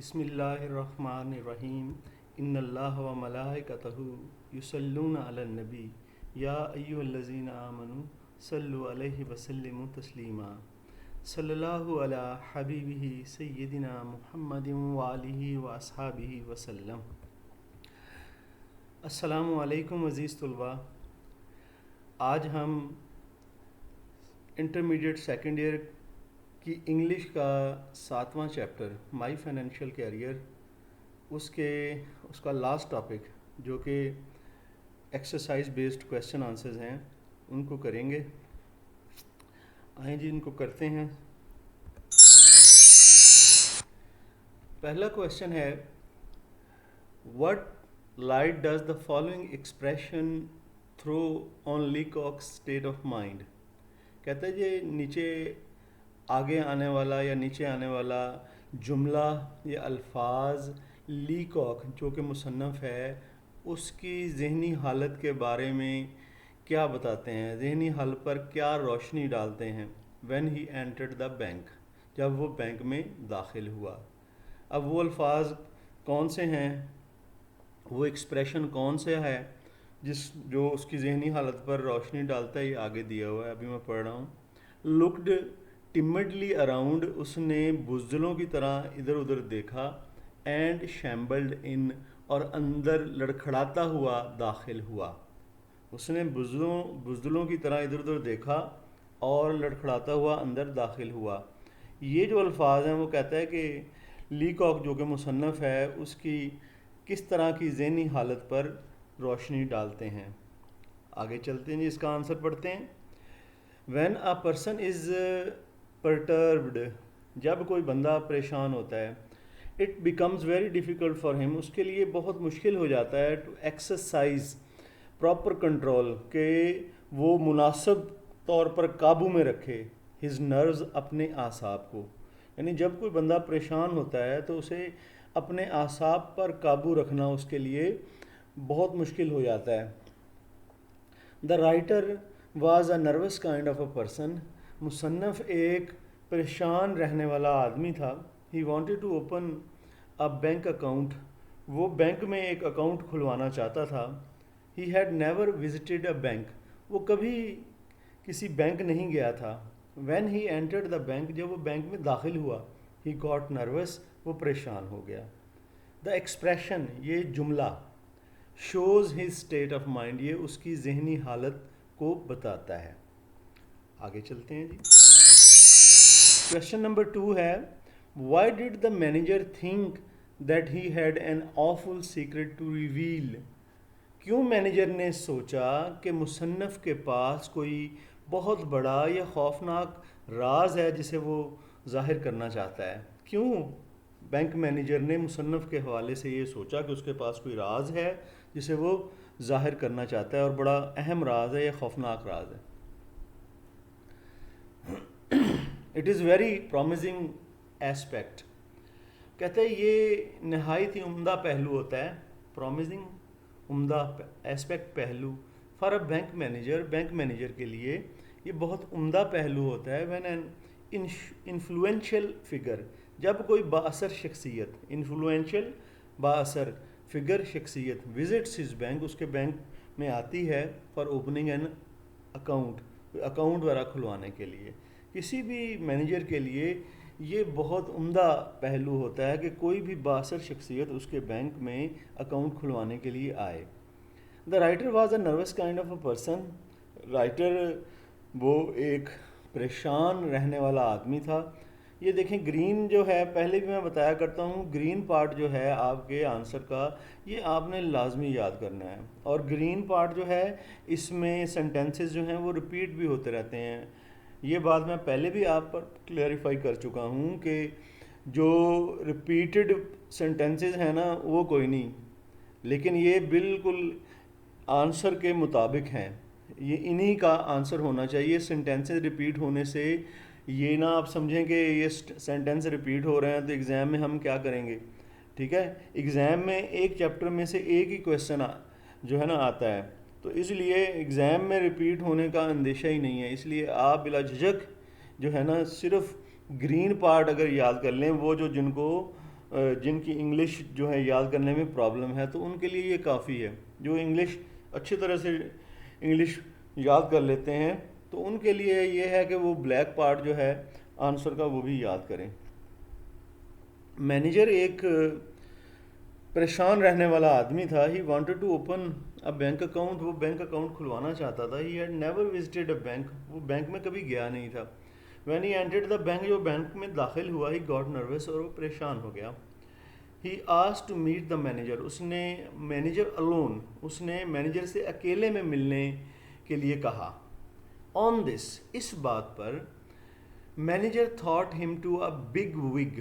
بسم اللہ الرحمن الرحیم ان اللہ و ملائکتہ یصلون علی النبی یا ایھا الذین آمنوا صلوا علیہ وسلموا تسلیما صلی اللہ علی حبیبہ سیدنا محمد وآلہ واصحابہ وسلم۔ السلام علیکم عزیز طلباء، آج ہم انٹرمیڈیٹ سیکنڈ ایئر کی انگلش کا 7واں چیپٹر مائی فائنینشیل کیریئر اس کا لاسٹ ٹاپک جو کہ ایکسرسائز بیسڈ کویسچن آنسرز ہیں ان کو کریں گے۔ آئیں جی ان کو کرتے ہیں۔ پہلا کویسچن ہے what light does the following expression throw on Leacock's state of mind؟ کہتا ہے جی نیچے آگے آنے والا یا نیچے آنے والا جملہ یا الفاظ لیکاک جو کہ مصنف ہے اس کی ذہنی حالت کے بارے میں کیا بتاتے ہیں، ذہنی حالت پر کیا روشنی ڈالتے ہیں۔ when he entered the bank، جب وہ بینک میں داخل ہوا۔ اب وہ الفاظ کون سے ہیں، وہ ایکسپریشن کون سے ہے جو اس کی ذہنی حالت پر روشنی ڈالتا ہے، یہ آگے دیا ہوا ہے، ابھی میں پڑھ رہا ہوں۔ لکڈ ٹمڈلی اراؤنڈ، اس نے بزدلوں کی طرح ادھر ادھر دیکھا۔ اینڈ شیمبلڈ ان، اور اندر لڑکھڑاتا ہوا داخل ہوا۔ اس نے بزدلوں کی طرح ادھر ادھر دیکھا اور لڑکھڑاتا ہوا اندر داخل ہوا۔ یہ جو الفاظ ہیں وہ کہتا ہے کہ لیکاک جو کہ مصنف ہے اس کی کس طرح کی ذہنی حالت پر روشنی ڈالتے ہیں۔ آگے چلتے ہیں جی، اس کا آنسر پڑھتے ہیں۔ when a person is perturbed، جب کوئی بندہ پریشان ہوتا ہے، it becomes very difficult for him، اس کے لیے بہت مشکل ہو جاتا ہے to exercise proper control، کہ وہ مناسب طور پر قابو میں رکھے his nerves، اپنے اعصاب کو۔ یعنی جب کوئی بندہ پریشان ہوتا ہے تو اسے اپنے اعصاب پر قابو رکھنا اس کے لیے بہت مشکل ہو جاتا ہے۔ the writer was a nervous kind of a person، مصنف ایک پریشان رہنے والا آدمی تھا۔ he wanted to open a bank account، وہ بینک میں ایک اکاؤنٹ کھلوانا چاہتا تھا۔ he had never visited a bank، وہ کبھی کسی بینک نہیں گیا تھا۔ when he entered the bank، جب وہ بینک میں داخل ہوا، he got nervous، وہ پریشان ہو گیا۔ the expression، یہ جملہ shows his state of mind، یہ اس کی ذہنی حالت کو بتاتا ہے۔ آگے چلتے ہیں جی۔ کویسچن نمبر 2 ہے why did the manager think that he had an awful secret to reveal؟ کیوں مینیجر نے سوچا کہ مصنف کے پاس کوئی بہت بڑا یا خوفناک راز ہے جسے وہ ظاہر کرنا چاہتا ہے؟ کیوں بینک مینیجر نے مصنف کے حوالے سے یہ سوچا کہ اس کے پاس کوئی راز ہے جسے وہ ظاہر کرنا چاہتا ہے اور بڑا اہم راز ہے یا خوفناک راز ہے؟ اٹ از ویری پرومزنگ ایسپیکٹ، کہتے ہیں یہ نہایت ہی عمدہ پہلو ہوتا ہے۔ پرومزنگ، عمدہ ایسپیکٹ، پہلو۔ For a bank manager, bank manager کے لیے یہ بہت عمدہ پہلو ہوتا ہے۔ وین این انفلوئنشیل فگر، جب کوئی بااثر شخصیت، انفلوئنشیل بااثر، فگر شخصیت، وزٹس ہز بینک، اس کے بینک میں آتی ہے for opening an account, account وغیرہ کھلوانے کے لیے۔ کسی بھی مینیجر کے لیے یہ بہت عمدہ پہلو ہوتا ہے کہ کوئی بھی بااثر شخصیت اس کے بینک میں اکاؤنٹ کھلوانے کے لیے آئے۔ دا writer was a nervous kind of a person, writer وہ ایک پریشان رہنے والا آدمی تھا۔ یہ دیکھیں گرین جو ہے، پہلے بھی میں بتایا کرتا ہوں، گرین پارٹ جو ہے آپ کے آنسر کا یہ آپ نے لازمی یاد کرنا ہے، اور گرین پارٹ جو ہے اس میں سینٹینسز جو ہیں وہ ریپیٹ بھی ہوتے رہتے ہیں۔ یہ بات میں پہلے بھی آپ پر کلیریفائی کر چکا ہوں کہ جو ریپیٹڈ سینٹینسز ہیں نا وہ کوئی نہیں، لیکن یہ بالکل آنسر کے مطابق ہیں، یہ انہی کا آنسر ہونا چاہیے۔ سینٹینسز ریپیٹ ہونے سے یہ نہ آپ سمجھیں کہ یہ سینٹینس ریپیٹ ہو رہے ہیں تو ایگزام میں ہم کیا کریں گے، ٹھیک ہے؟ ایگزام میں ایک چیپٹر میں سے ایک ہی کویسچن جو ہے نا آتا ہے، تو اس لیے ایگزام میں ریپیٹ ہونے کا اندیشہ ہی نہیں ہے۔ اس لیے آپ بلا جھجک جو ہے نا صرف گرین پارٹ اگر یاد کر لیں، وہ جو جن کو جن کی انگلش جو ہے یاد کرنے میں پرابلم ہے تو ان کے لیے یہ کافی ہے. جو انگلش اچھی طرح سے انگلش یاد کر لیتے ہیں تو ان کے لیے یہ ہے کہ وہ بلیک پارٹ جو ہے آنسر کا وہ بھی یاد کریں. مینیجر ایک پریشان رہنے والا آدمی تھا. He wanted to open a bank account. وہ بینک اکاؤنٹ کھلوانا چاہتا تھا. He had never visited a bank. وہ بینک میں کبھی گیا نہیں تھا. When he entered the bank, جو بینک میں داخل ہوا, ہی گاٹ نروس, اور وہ پریشان ہو گیا. He asked to meet the manager. اس نے مینیجر الون, اس نے مینیجر سے اکیلے میں ملنے کے لیے کہا. آن دس, اس بات پر, manager thought him to a big وگ.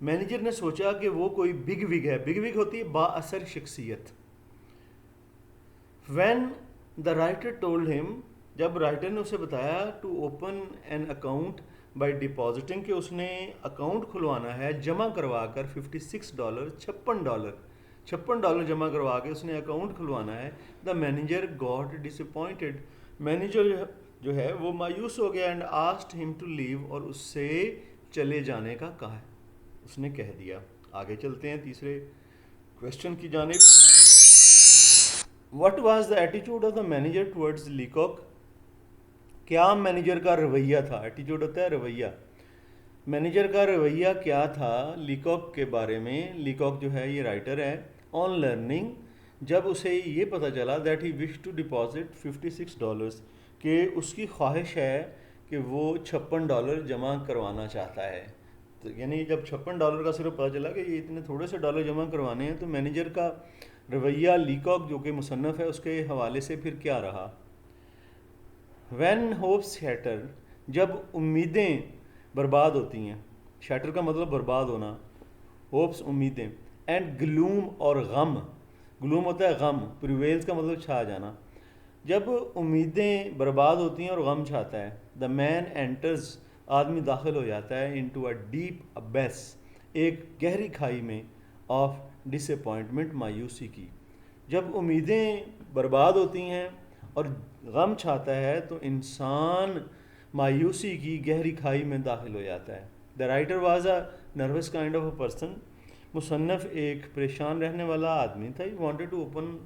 Manager نے سوچا کہ وہ کوئی بگ وگ ہے. بگ وگ ہوتی ہے با اثر شخصیت. When the writer told him, جب رائٹر نے اسے بتایا, to open an account by depositing, کہ اس نے اکاؤنٹ کھلوانا ہے جمع کروا کر $56, $56 جمع کروا کے اس نے اکاؤنٹ کھلوانا ہے. The manager got disappointed. Manager جو ہے وہ مایوس ہو گیا. And asked him to leave, اور اس سے چلے جانے کا کہا, اس نے کہہ دیا. آگے چلتے ہیں تیسرے کوشچن کی جانب. What was the attitude of the manager towards Leacock. کیا مینیجر کا رویہ تھا. ایٹیٹیوڈ ہوتا ہے رویہ. مینیجر کا رویہ کیا تھا لیکاک کے بارے میں. لیکاک جو ہے یہ رائٹر ہے. آن لرننگ, جب اسے یہ پتہ چلا, that he wish to deposit $56, کہ اس کی خواہش ہے کہ وہ $56 جمع کروانا چاہتا ہے. تو یعنی جب $56 کا صرف پتہ چلا کہ یہ اتنے تھوڑے سے ڈالر جمع کروانے ہیں, تو مینیجر کا رویہ لیکاک جو کہ مصنف ہے اس کے حوالے سے پھر کیا رہا. وین ہوپس شیٹر, جب امیدیں برباد ہوتی ہیں. شیٹر کا مطلب برباد ہونا, ہوپس امیدیں. اینڈ گلوم, اور غم. گلوم ہوتا ہے غم, پریویلز کا مطلب چھا جانا. جب امیدیں برباد ہوتی ہیں اور غم چھاتا ہے. دا مین اینٹرز, آدمی داخل ہو جاتا ہے, انٹو اے ڈیپ ابیس, ایک گہری کھائی میں, آف ڈس اپوائنٹمنٹ, مایوسی کی. جب امیدیں برباد ہوتی ہیں اور غم چھاتا ہے تو انسان مایوسی کی گہری کھائی میں داخل ہو جاتا ہے. The writer was a nervous kind of a person. مصنف ایک پریشان رہنے والا آدمی تھا. He wanted to open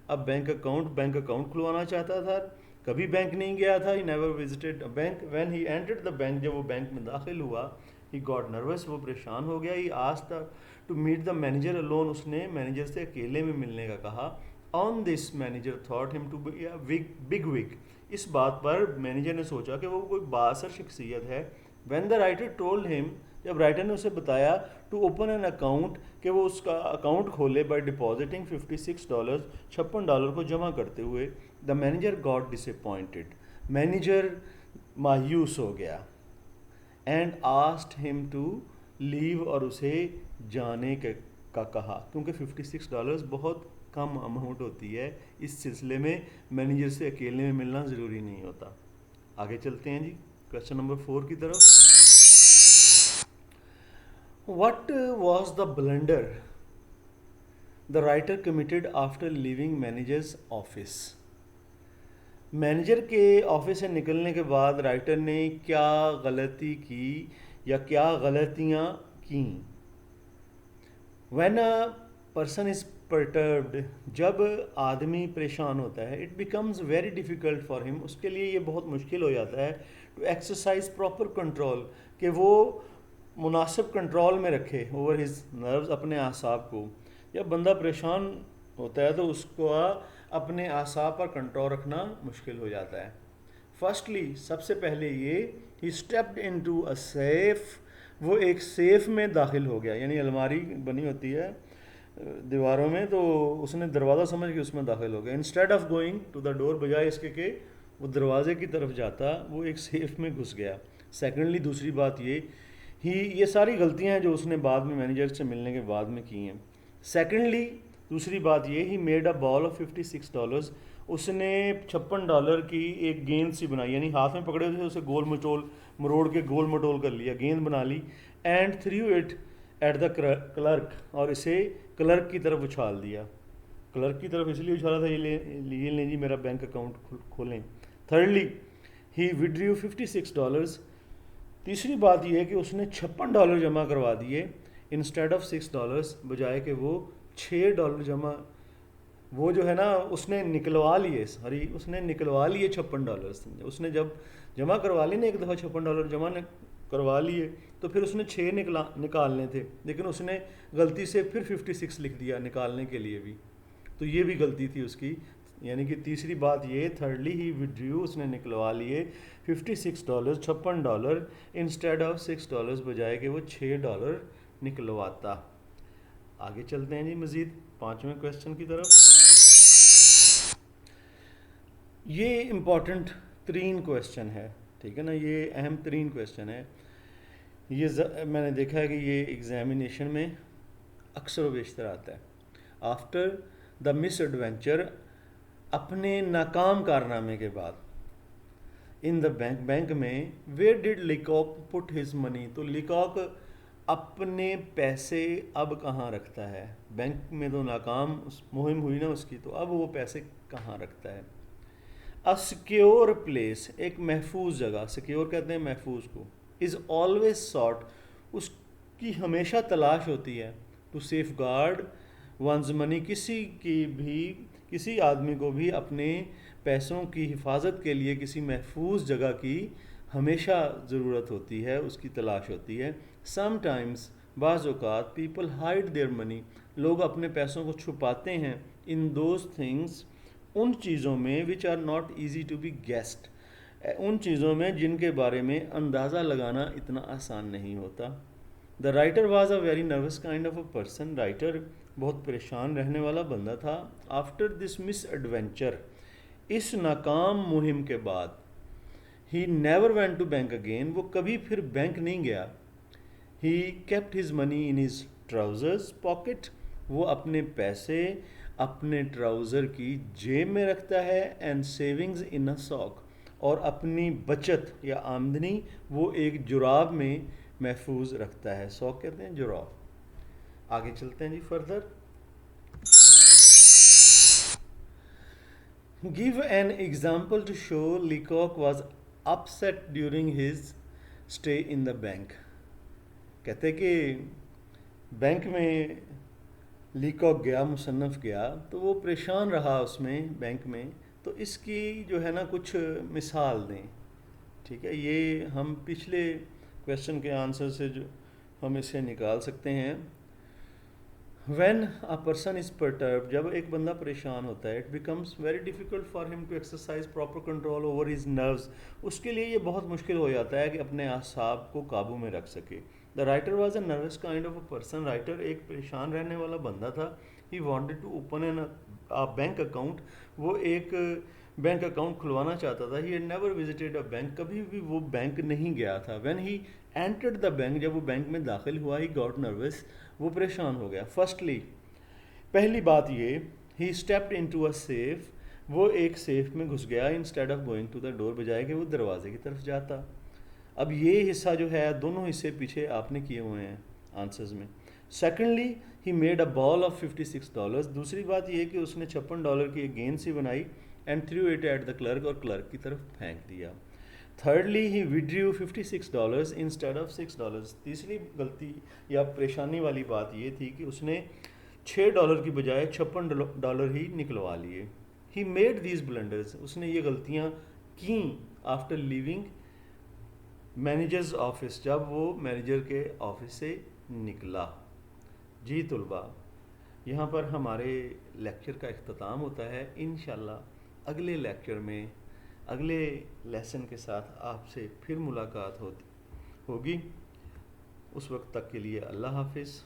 a bank account, bank account کھلوانا چاہتا تھا, کبھی بینک نہیں گیا تھا. He never visited a bank. When he entered the bank, جب وہ بینک میں داخل ہوا, ہی گاٹ نروس, وہ پریشان ہو گیا. He asked to meet the manager alone, اس نے مینیجر سے اکیلے میں ملنے کا کہا. On this, manager thought him to be a big wig. اس بات پر مینیجر نے سوچا کہ وہ کوئی بااثر شخصیت ہے. When the writer told him, جب رائٹر نے اسے بتایا, ٹو اوپن این اکاؤنٹ, کہ وہ اس کا اکاؤنٹ کھولے, بائی ڈپازٹنگ $56, $56 کو جمع کرتے ہوئے. The manager got disappointed, manager مایوس ہو گیا. And asked him to leave, اور اسے جانے کا کہا, کیونکہ $56 بہت کم اماؤنٹ ہوتی ہے. اس سلسلے میں مینیجر سے اکیلے میں ملنا ضروری نہیں ہوتا. آگے چلتے ہیں جی کوشچن نمبر 4 کی طرف. What was the blunder the writer committed after leaving manager's office. Manager کے آفس سے نکلنے کے بعد رائٹر نے کیا غلطی کی یا کیا غلطیاں کیں. When a person is perturbed, جب آدمی پریشان ہوتا ہے, it becomes very difficult for ہم, اس کے لیے یہ بہت مشکل ہو جاتا ہے, ٹو ایکسرسائز پراپر کنٹرول, کہ وہ مناسب کنٹرول میں رکھے اوور ہز نروز, اپنے اعصاب کو. جب بندہ پریشان ہوتا ہے تو اس کو اپنے اعصاب پر کنٹرول رکھنا مشکل ہو جاتا ہے. فرسٹلی, سب سے پہلے یہ, he stepped into a safe, وہ ایک سیف میں داخل ہو گیا. یعنی الماری بنی ہوتی ہے دیواروں میں, تو اس نے دروازہ سمجھ کے اس میں داخل ہو گیا. Instead of going to the door, بجائے اس کے کہ وہ دروازے کی طرف جاتا, وہ ایک سیف میں گھس گیا. سیکنڈلی, دوسری بات یہ ساری غلطیاں ہیں جو اس نے بعد میں مینیجر سے ملنے کے بعد میں کی ہیں. سیکنڈلی, دوسری بات یہ, he made a ball of $56, اس نے $56 کی ایک گیند سی بنائی, یعنی ہاتھ میں پکڑے تھے اسے گول مروڑ کے گول مٹول کر لیا, گیند بنا لی. And threw it at the clerk, اور اسے کلرک کی طرف اچھال دیا. کلرک کی طرف اس لیے اچھالا تھا, یہ لیں جی میرا بینک اکاؤنٹ کھولیں. Thirdly, he withdrew $56. تیسری بات یہ ہے کہ اس نے $56 جمع کروا دیے. انسٹیڈ آف $6 بجائے کہ وہ $6 جمع، وہ جو ہے نا اس نے نکلوا لیے، اس نے نکلوا لیے $56. اس نے جب جمع کروا لی نا ایک دفعہ $56 جمع کروا لیے تو پھر اس نے 6 نکالنے تھے، لیکن اس نے غلطی سے پھر 56 لکھ دیا نکالنے کے لیے بھی، تو یہ بھی غلطی تھی اس کی. یعنی کہ تیسری بات یہ، تھرڈلی ہی وڈریو، اس نے نکلوا لیے $56 $56 انسٹیڈ آف $6 بجائے کہ وہ $6 نکلواتا. آگے چلتے ہیں جی مزید 5ویں کویسچن کی طرف. یہ امپورٹنٹ ترین کویسچن ہے، ٹھیک ہے نا، یہ اہم ترین کویسچن ہے. یہ میں نے دیکھا ہے کہ یہ ایگزامینیشن میں اکثر و بیشتر آتا ہے. آفٹر دا مس ایڈونچر، اپنے ناکام کارنامے کے بعد، ان دا بینک میں، ویئر ڈڈ لیکاک پٹ ہز منی، تو لیکاک اپنے پیسے اب کہاں رکھتا ہے؟ بینک میں تو ناکام مہم ہوئی نا اس کی، تو اب وہ پیسے کہاں رکھتا ہے؟ اے سیکیور پلیس، ایک محفوظ جگہ، سیکیور کہتے ہیں محفوظ کو، از آلویز ساٹ، اس کی ہمیشہ تلاش ہوتی ہے، ٹو سیف گارڈ ونز منی، کسی آدمی کو بھی اپنے پیسوں کی حفاظت کے لیے کسی محفوظ جگہ کی ہمیشہ ضرورت ہوتی ہے، اس کی تلاش ہوتی ہے. سم ٹائمز، بعض اوقات، پیپل ہائڈ دیئر منی، لوگ اپنے پیسوں کو چھپاتے ہیں، ان دوز تھنگز، ان چیزوں میں، which are not easy to be guessed, ان چیزوں میں جن کے بارے میں اندازہ لگانا اتنا آسان نہیں ہوتا. دا writer was a very nervous kind of a person, writer بہت پریشان رہنے والا بندہ تھا. آفٹر دس مس ایڈونچر، اس ناکام مہم کے بعد، he never went to bank again, وہ کبھی پھر بینک نہیں گیا. He kept his money in his trousers pocket, وہ اپنے پیسے اپنے ٹراؤزر کی جیب میں رکھتا ہے. اینڈ سیونگز ان اے ساک، اور اپنی بچت یا آمدنی وہ ایک جراب میں محفوظ رکھتا ہے. ساک کہتے ہیں جراب. آگے چلتے ہیں جی further. Give an example to show Leacock was upset during his stay in the bank. کہتے کہ بینک میں لیکاک گیا، مصنف گیا، تو وہ پریشان رہا اس میں بینک میں، تو اس کی جو ہے نا کچھ مثال دیں. ٹھیک ہے، یہ ہم پچھلے کویسچن کے آنسر سے جو ہم اسے نکال سکتے ہیں. وین اے پرسن از پرٹربڈ، جب ایک بندہ پریشان ہوتا ہے، it becomes very difficult for him to exercise proper control over his nerves, اس کے لیے یہ بہت مشکل ہو جاتا ہے کہ اپنے اعصاب کو قابو میں رکھ سکے. The writer was a nervous kind of a person, writer ایک پریشان رہنے والا بندہ تھا. He wanted to open an bank account, وہ ایک بینک اکاؤنٹ کھلوانا چاہتا تھا. He had never visited a bank, کبھی بھی وہ بینک نہیں گیا تھا. When he entered the bank, جب وہ بینک میں داخل ہوا، ہی گاٹ نروس، وہ پریشان ہو گیا. فرسٹلی، پہلی بات یہ، he stepped into a safe, وہ ایک سیف میں گھس گیا. Instead of going to the door, بجائے کہ وہ دروازے کی طرف جاتا. اب یہ حصہ جو ہے، دونوں حصے پیچھے آپ نے کیے ہوئے ہیں آنسرز میں. Secondly, he made a ball of $56، دوسری بات یہ کہ اس نے $56 کی ایک گیند سی بنائی. And threw it at the clerk, اور کلرک کی طرف پھینک دیا. Thirdly, he withdrew $56 instead of $6، تیسری غلطی یا پریشانی والی بات یہ تھی کہ اس نے $6 کی بجائے $56 ہی نکلوا لیے. ہی میڈ دیز بلنڈرز، اس نے یہ غلطیاں کیں آفٹر لیونگ مینیجرز آفس، جب وہ مینیجر کے آفس سے نکلا. جی طلباء، یہاں پر ہمارے لیکچر کا اختتام ہوتا ہے. انشاءاللہ اگلے لیکچر میں اگلے لیسن کے ساتھ آپ سے پھر ملاقات ہوگی. اس وقت تک کے لیے اللہ حافظ.